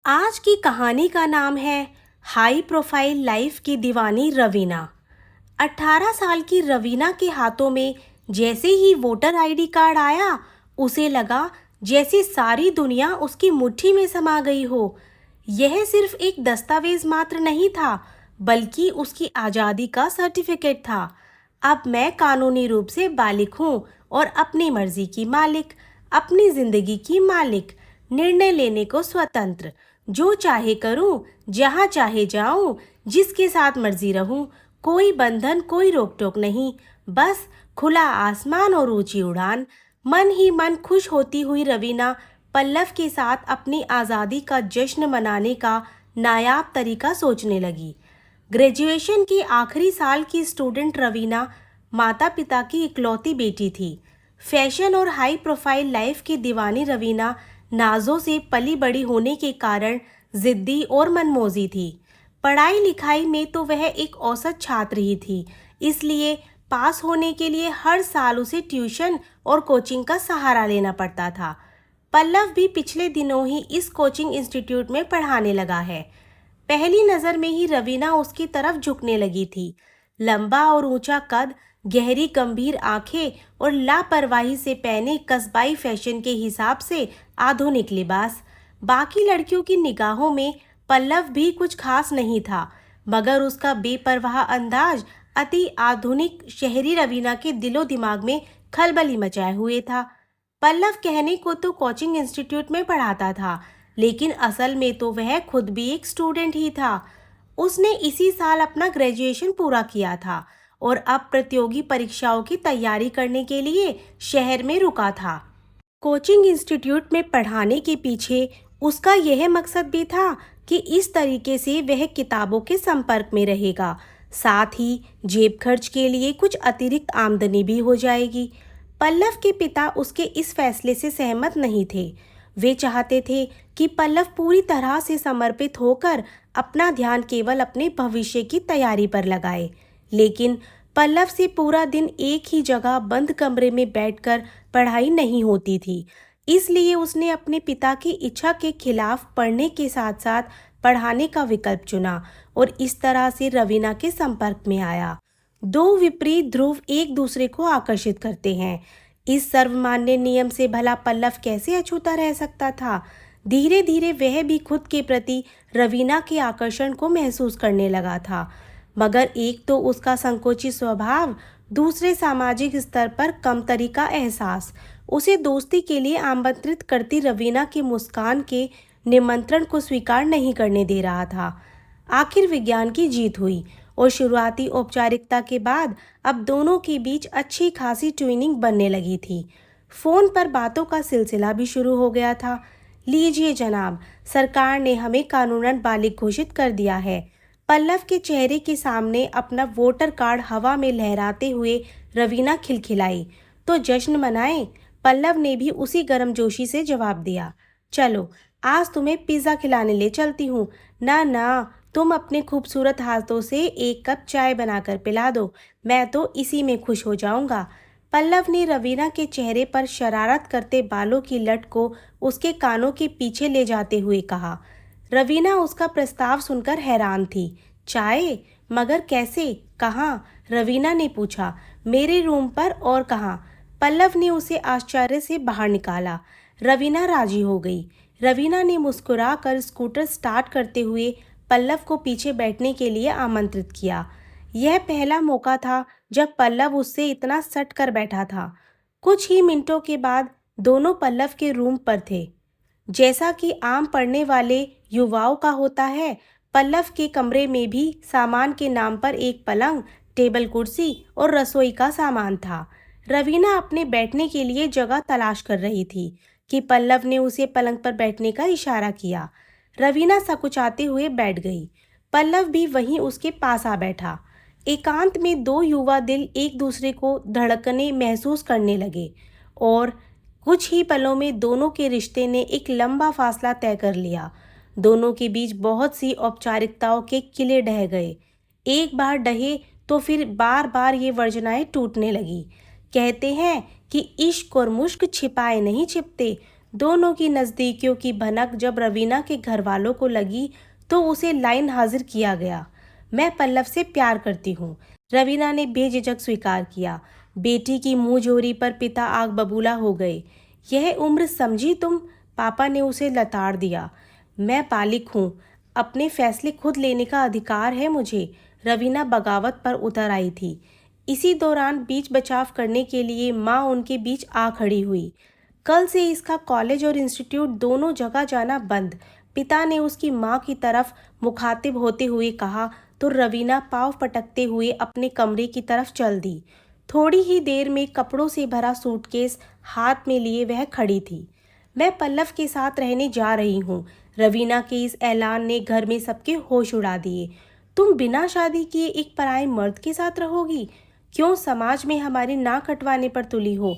आज की कहानी का नाम है हाई प्रोफाइल लाइफ की दीवानी रवीना। 18 साल की रवीना के हाथों में जैसे ही वोटर आईडी कार्ड आया, उसे लगा जैसे सारी दुनिया उसकी मुट्ठी में समा गई हो। यह सिर्फ एक दस्तावेज मात्र नहीं था, बल्कि उसकी आज़ादी का सर्टिफिकेट था। अब मैं कानूनी रूप से बालिग हूँ और अपनी मर्जी की मालिक, अपनी जिंदगी की मालिक, निर्णय लेने को स्वतंत्र। जो चाहे करूं, जहां चाहे जाऊं, जिसके साथ मर्जी रहूं, कोई बंधन, कोई रोक टोक नहीं, बस खुला आसमान और ऊंची उड़ान। मन ही मन खुश होती हुई रवीना पल्लव के साथ अपनी आज़ादी का जश्न मनाने का नायाब तरीका सोचने लगी। ग्रेजुएशन के आखिरी साल की स्टूडेंट रवीना माता पिता की इकलौती बेटी थी। फैशन और हाई प्रोफाइल लाइफ की दीवानी रवीना नाजों से पली बड़ी होने के कारण जिद्दी और मनमोजी थी। पढ़ाई लिखाई में तो वह एक औसत छात्र ही थी, इसलिए पास होने के लिए हर साल उसे ट्यूशन और कोचिंग का सहारा लेना पड़ता था। पल्लव भी पिछले दिनों ही इस कोचिंग इंस्टीट्यूट में पढ़ाने लगा है। पहली नज़र में ही रवीना उसकी तरफ झुकने लगी थी। लंबा और ऊंचा कद, गहरी गंभीर आंखें और लापरवाही से पहने कस्बाई फैशन के हिसाब से आधुनिक लिबास। बाकी लड़कियों की निगाहों में पल्लव भी कुछ खास नहीं था, मगर उसका बेपरवाह अंदाज अति आधुनिक शहरी रवीना के दिलो दिमाग में खलबली मचाए हुए था। पल्लव कहने को तो कोचिंग इंस्टीट्यूट में पढ़ाता था, लेकिन असल में तो वह खुद भी एक स्टूडेंट ही था। उसने इसी साल अपना ग्रेजुएशन पूरा किया था और अब प्रतियोगी परीक्षाओं की तैयारी करने के लिए शहर में रुका था। कोचिंग इंस्टीट्यूट में पढ़ाने के पीछे उसका यह मकसद भी था कि इस तरीके से वह किताबों के संपर्क में रहेगा, साथ ही जेब खर्च के लिए कुछ अतिरिक्त आमदनी भी हो जाएगी। पल्लव के पिता उसके इस फैसले से सहमत नहीं थे। वे चाहते थे कि पल्लव पूरी तरह से समर्पित होकर अपना ध्यान केवल अपने भविष्य की तैयारी पर लगाए, लेकिन पल्लव से पूरा दिन एक ही जगह बंद कमरे में बैठकर पढ़ाई नहीं होती थी। इसलिए उसने अपने पिता की इच्छा के खिलाफ पढ़ने के साथ साथ पढ़ाने का विकल्प चुना और इस तरह से रवीना के संपर्क में आया। दो विपरीत ध्रुव एक दूसरे को आकर्षित करते हैं। इस सर्वमान्य नियम से भला पल्लव कैसे अछूता रह सकता था। धीरे धीरे वह भी खुद के प्रति रवीना के आकर्षण को महसूस करने लगा था, मगर एक तो उसका संकोची स्वभाव, दूसरे सामाजिक स्तर पर कमतरी का एहसास उसे दोस्ती के लिए आमंत्रित करती रवीना के मुस्कान के निमंत्रण को स्वीकार नहीं करने दे रहा था। आखिर विज्ञान की जीत हुई और शुरुआती औपचारिकता के बाद अब दोनों के बीच अच्छी खासी ट्यूनिंग बनने लगी थी। फोन पर बातों का सिलसिला भी शुरू हो गया था। लीजिए जनाब, सरकार ने हमें कानूनन बालिग घोषित कर दिया है। पल्लव के चेहरे के सामने अपना वोटर कार्ड हवा में लहराते हुए रवीना खिलखिलाई। तो जश्न मनाएं। पल्लव ने भी उसी गर्मजोशी से जवाब दिया। चलो, आज तुम्हें पिज़्ज़ा खिलाने ले चलती हूँ। ना ना, तुम अपने खूबसूरत हाथों से एक कप चाय बनाकर पिला दो, मैं तो इसी में खुश हो जाऊंगा। पल्लव ने रवीना के चेहरे पर शरारत करते बालों की लट को उसके कानों के पीछे ले जाते हुए कहा। रवीना उसका प्रस्ताव सुनकर हैरान थी। चाय? मगर कैसे, कहाँ? रवीना ने पूछा। मेरे रूम पर, और कहाँ? पल्लव ने उसे आश्चर्य से बाहर निकाला। रवीना राजी हो गई। रवीना ने मुस्कुरा कर स्कूटर स्टार्ट करते हुए पल्लव को पीछे बैठने के लिए आमंत्रित किया। यह पहला मौका था जब पल्लव उससे इतना सट कर बैठा था। कुछ ही मिनटों के बाद दोनों पल्लव के रूम पर थे। जैसा कि आम पढ़ने वाले युवाओं का होता है, पल्लव के कमरे में भी सामान के नाम पर एक पलंग, टेबल कुर्सी और रसोई का सामान था। रवीना अपने बैठने के लिए जगह तलाश कर रही थी कि पल्लव ने उसे पलंग पर बैठने का इशारा किया। रवीना सकुचाते हुए बैठ गई। पल्लव भी वहीं उसके पास आ बैठा। एकांत में दो युवा दिल एक दूसरे को धड़कने महसूस करने लगे और कुछ ही पलों में दोनों के रिश्ते ने एक लंबा फासला तय कर लिया। दोनों के बीच बहुत सी औपचारिकताओं के किले ढह गए। एक बार ढहे तो फिर बार बार ये वर्जनाएं टूटने लगी। कहते हैं कि इश्क और मुश्क छिपाए नहीं छिपते, दोनों की नज़दीकियों की भनक जब रवीना के घर वालों को लगी तो उसे लाइन हाजिर किया गया। मैं पल्लव से प्यार करती हूँ। रवीना ने बेझिझक स्वीकार किया। बेटी की मुंहजोरी पर पिता आग बबूला हो गए। यह उम्र समझी तुम? पापा ने उसे लताड़ दिया। मैं बालिग हूँ, अपने फैसले खुद लेने का अधिकार है मुझे। रवीना बगावत पर उतर आई थी। इसी दौरान बीच बचाव करने के लिए माँ उनके बीच आ खड़ी हुई। कल से इसका कॉलेज और इंस्टीट्यूट दोनों जगह जाना बंद। पिता ने उसकी माँ की तरफ मुखातिब होते हुए कहा तो रवीना पाँव पटकते हुए अपने कमरे की तरफ चल दी। थोड़ी ही देर में कपड़ों से भरा सूटकेस हाथ में लिए वह खड़ी थी। मैं पल्लव के साथ रहने जा रही हूँ। रवीना के इस ऐलान ने घर में सबके होश उड़ा दिए। तुम बिना शादी किए एक पराये मर्द के साथ रहोगी? क्यों समाज में हमारी नाक कटवाने पर तुली हो?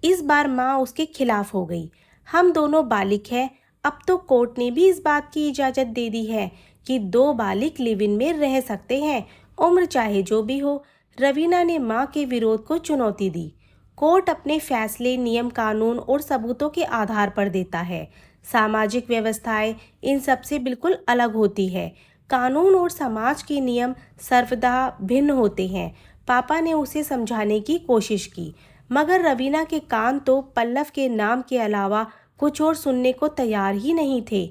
इस बार माँ उसके खिलाफ हो गई। हम दोनों बालिग हैं। अब तो कोर्ट ने भी इस बात की इजाज़त दे दी है कि दो बालिग लिव इन में रह सकते हैं, उम्र चाहे जो भी हो। रवीना ने माँ के विरोध को चुनौती दी। कोर्ट अपने फैसले नियम कानून और सबूतों के आधार पर देता है। सामाजिक व्यवस्थाएं इन सबसे बिल्कुल अलग होती है। कानून और समाज के नियम सर्वदा भिन्न होते हैं। पापा ने उसे समझाने की कोशिश की, मगर रवीना के कान तो पल्लव के नाम के अलावा कुछ और सुनने को तैयार ही नहीं थे।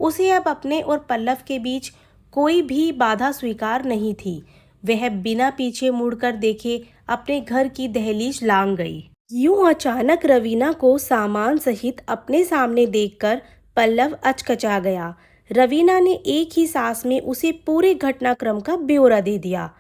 उसे अब अपने और पल्लव के बीच कोई भी बाधा स्वीकार नहीं थी। वह बिना पीछे मुड़कर देखे अपने घर की दहलीज लांघ गई। यूं अचानक रवीना को सामान सहित अपने सामने देखकर पल्लव अचकचा गया। रवीना ने एक ही सांस में उसे पूरे घटनाक्रम का ब्यौरा दे दिया।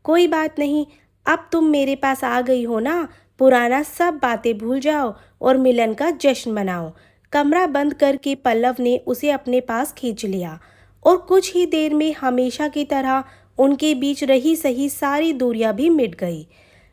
कोई बात नहीं, अब तुम मेरे पास आ गई हो ना, पुराना सब बातें भूल जाओ और मिलन का जश्न मनाओ। कमरा बंद करके पल्लव ने उसे अपने पास खींच लिया और कुछ ही देर में हमेशा की तरह उनके बीच रही सही सारी दूरियां भी मिट गई।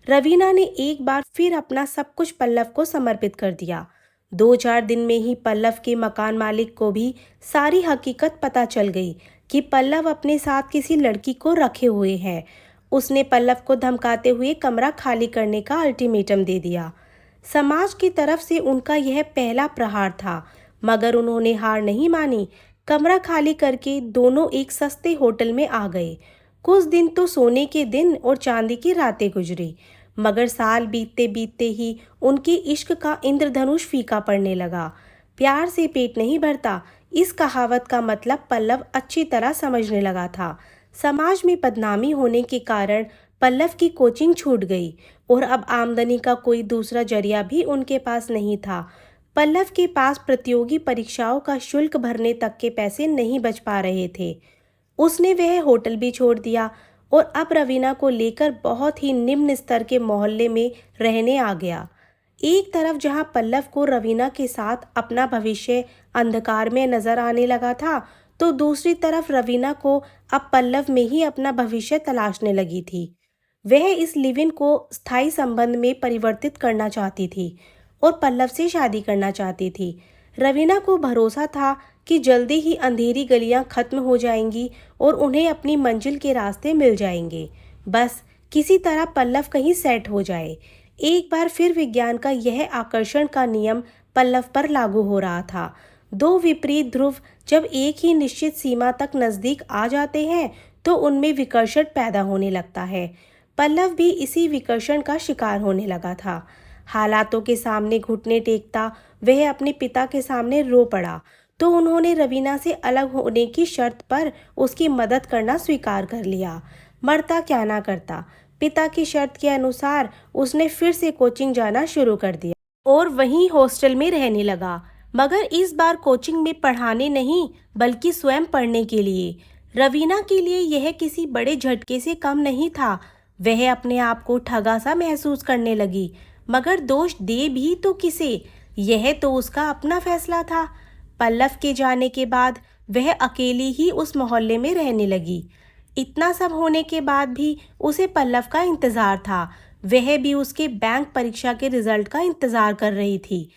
रवीना ने एक बार फिर अपना सब कुछ पल्लव को समर्पित कर दिया। 2-4 दिन में ही पल्लव के मकान मालिक को भी सारी हकीकत पता चल गई कि पल्लव अपने साथ किसी लड़की को रखे हुए हैं। उसने पल्लव को धमकाते हुए कमरा खाली करने का अल्टीमेटम दे दिया। समाज की तरफ से उनका यह पहला प्रहार था, मगर उन्होंने हार नहीं मानी। कमरा खाली करके दोनों एक सस्ते होटल में आ गए। कुछ दिन तो सोने के दिन और चांदी की रातें गुजरी, मगर साल बीतते बीतते ही उनके इश्क का इंद्रधनुष फीका पड़ने लगा। प्यार से पेट नहीं भरता, इस कहावत का मतलब पल्लव अच्छी तरह समझने लगा था। समाज में बदनामी होने के कारण पल्लव की कोचिंग छूट गई और अब आमदनी का कोई दूसरा जरिया भी उनके पास नहीं था। पल्लव के पास प्रतियोगी परीक्षाओं का शुल्क भरने तक के पैसे नहीं बच पा रहे थे। उसने वह होटल भी छोड़ दिया और अब रवीना को लेकर बहुत ही निम्न स्तर के मोहल्ले में रहने आ गया। एक तरफ जहां पल्लव को रवीना के साथ अपना भविष्य अंधकार में नजर आने लगा था, तो दूसरी तरफ रवीना को अब पल्लव में ही अपना भविष्य तलाशने लगी थी। वह इस लिव इन को स्थायी संबंध में परिवर्तित करना चाहती थी और पल्लव से शादी करना चाहती थी। रवीना को भरोसा था कि जल्दी ही अंधेरी गलियां खत्म हो जाएंगी और उन्हें अपनी मंजिल के रास्ते मिल जाएंगे। बस किसी तरह पल्लव कहीं सेट हो जाए। एक बार फिर विज्ञान का यह आकर्षण का नियम पल्लव पर लागू हो रहा था। दो विपरीत ध्रुव जब एक ही निश्चित सीमा तक नजदीक आ जाते हैं तो उनमें विकर्षण पैदा होने लगता है। पल्लव भी इसी विकर्षण का शिकार होने लगा था। हालातों के सामने घुटने टेकता वह अपने पिता के सामने रो पड़ा, तो उन्होंने रवीना से अलग होने की शर्त पर उसकी मदद करना स्वीकार कर लिया। मरता क्या ना करता, पिता की शर्त के अनुसार उसने फिर से कोचिंग जाना शुरू कर दिया और वहीं हॉस्टल में रहने लगा, मगर इस बार कोचिंग में पढ़ाने नहीं बल्कि स्वयं पढ़ने के लिए। रवीना के लिए यह किसी बड़े झटके से कम नहीं था। वह अपने आप को ठगा सा महसूस करने लगी, मगर दोष दे भी तो किसे, यह तो उसका अपना फैसला था। पल्लव के जाने के बाद वह अकेली ही उस मोहल्ले में रहने लगी। इतना सब होने के बाद भी उसे पल्लव का इंतज़ार था। वह भी उसके बैंक परीक्षा के रिजल्ट का इंतज़ार कर रही थी।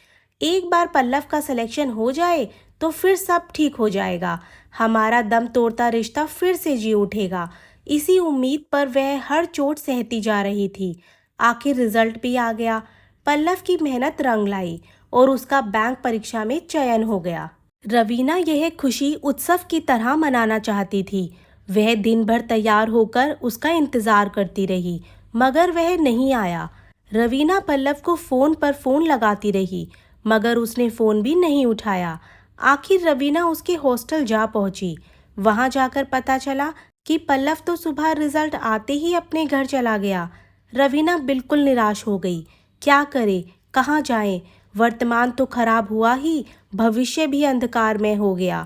एक बार पल्लव का सिलेक्शन हो जाए तो फिर सब ठीक हो जाएगा, हमारा दम तोड़ता रिश्ता फिर से जी उठेगा। इसी उम्मीद पर वह हर चोट सहती जा रही थी। आखिर रिजल्ट भी आ गया। पल्लव की मेहनत रंग लाई। और उसका बैंक परीक्षा में चयन हो गया। रवीना यह खुशी उत्सव की तरह मनाना चाहती थी। वह दिन भर तैयार होकर उसका इंतजार करती रही, मगर वह नहीं आया। रवीना पल्लव को फोन पर फोन लगाती रही, मगर उसने फोन भी नहीं उठाया। आखिर रवीना उसके हॉस्टल जा पहुंची। वहां जाकर पता चला कि पल्लव तो सुबह रिजल्ट आते ही अपने घर चला गया। रवीना बिल्कुल निराश हो गई। क्या करे, कहाँ जाए? वर्तमान तो खराब हुआ ही, भविष्य भी अंधकार में हो गया।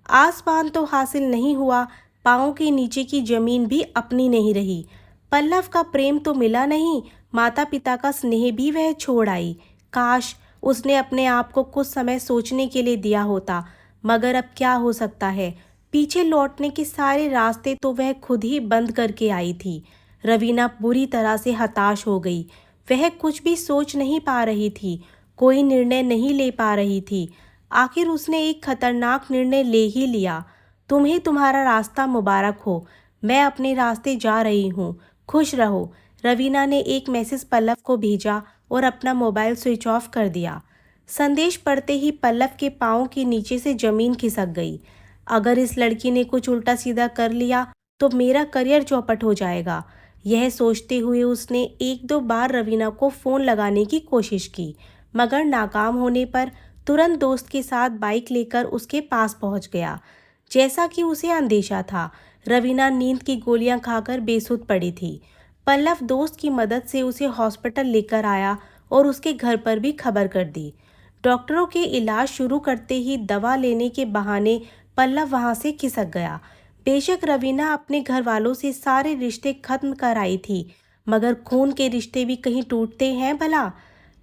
आसमान तो हासिल नहीं हुआ, पाँव के नीचे की जमीन भी अपनी नहीं रही। पल्लव का प्रेम तो मिला नहीं, माता पिता का स्नेह भी वह छोड़ आई। काश उसने अपने आप को कुछ समय सोचने के लिए दिया होता, मगर अब क्या हो सकता है। पीछे लौटने के सारे रास्ते तो वह खुद ही बंद करके आई थी। रवीना बुरी तरह से हताश हो गई। वह कुछ भी सोच नहीं पा रही थी, कोई निर्णय नहीं ले पा रही थी। आखिर उसने एक खतरनाक निर्णय ले ही लिया। तुम्हें तुम्हारा रास्ता मुबारक हो, मैं अपने रास्ते जा रही हूँ, खुश रहो। रवीना ने एक मैसेज पल्लव को भेजा और अपना मोबाइल स्विच ऑफ कर दिया। संदेश पढ़ते ही पल्लव के पाँव के नीचे से जमीन खिसक गई। अगर इस लड़की ने कुछ उल्टा सीधा कर लिया तो मेरा करियर चौपट हो जाएगा। यह सोचते हुए उसने एक दो बार रवीना को फ़ोन लगाने की कोशिश की, मगर नाकाम होने पर तुरंत दोस्त के साथ बाइक लेकर उसके पास पहुंच गया। जैसा कि उसे अंदेशा था, रवीना नींद की गोलियां खाकर बेसुध पड़ी थी। पल्लव दोस्त की मदद से उसे हॉस्पिटल लेकर आया और उसके घर पर भी खबर कर दी। डॉक्टरों के इलाज शुरू करते ही दवा लेने के बहाने पल्लव वहां से खिसक गया। बेशक रवीना अपने घर वालों से सारे रिश्ते खत्म कर आई थी, मगर खून के रिश्ते भी कहीं टूटते हैं भला।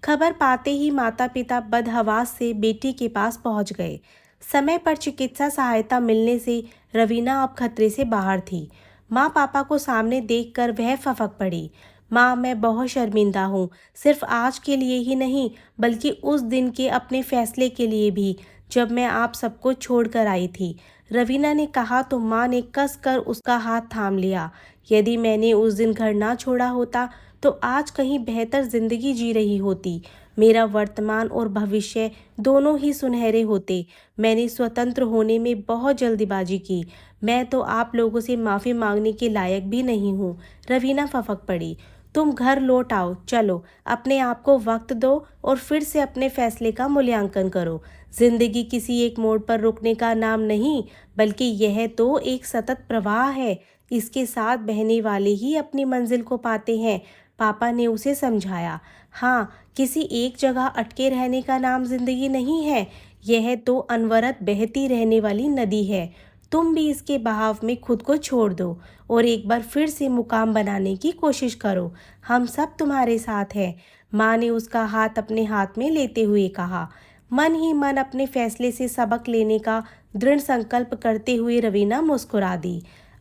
खबर पाते ही माता पिता बदहवास से बेटी के पास पहुंच गए। समय पर चिकित्सा सहायता मिलने से रवीना अब खतरे से बाहर थी। माँ पापा को सामने देखकर वह फफक पड़ी। माँ, मैं बहुत शर्मिंदा हूँ, सिर्फ आज के लिए ही नहीं बल्कि उस दिन के अपने फैसले के लिए भी, जब मैं आप सबको छोड़ कर आई थी। रवीना ने कहा तो माँ ने कस कर उसका हाथ थाम लिया। यदि मैंने उस दिन घर ना छोड़ा होता तो आज कहीं बेहतर जिंदगी जी रही होती। मेरा वर्तमान और भविष्य दोनों ही सुनहरे होते। मैंने स्वतंत्र होने में बहुत जल्दीबाजी की। मैं तो आप लोगों से माफ़ी मांगने के लायक भी नहीं हूँ। रवीना फफक पड़ी। तुम घर लौट आओ, चलो अपने आप को वक्त दो और फिर से अपने फैसले का मूल्यांकन करो। जिंदगी किसी एक मोड़ पर रुकने का नाम नहीं, बल्कि यह तो एक सतत प्रवाह है। इसके साथ बहने वाले ही अपनी मंजिल को पाते हैं, पापा ने उसे समझाया। हाँ, किसी एक जगह अटके रहने का नाम जिंदगी नहीं है, यह तो अनवरत बहती रहने वाली नदी है। तुम भी इसके बहाव में खुद को छोड़ दो और एक बार फिर से मुकाम बनाने की कोशिश करो। हम सब तुम्हारे साथ हैं। माँ ने उसका हाथ अपने हाथ में लेते हुए कहा। मन ही मन अपने फैसले से सबक लेने का दृढ़ संकल्प करते हुए रवीना मुस्कुरा दी।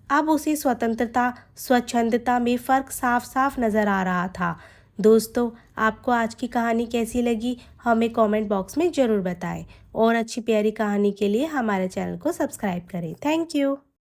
अब उसे स्वतंत्रता स्वच्छंदता में फ़र्क साफ साफ नज़र आ रहा था। दोस्तों, आपको आज की कहानी कैसी लगी हमें कमेंट बॉक्स में ज़रूर बताएं और अच्छी प्यारी कहानी के लिए हमारे चैनल को सब्सक्राइब करें। Thank you.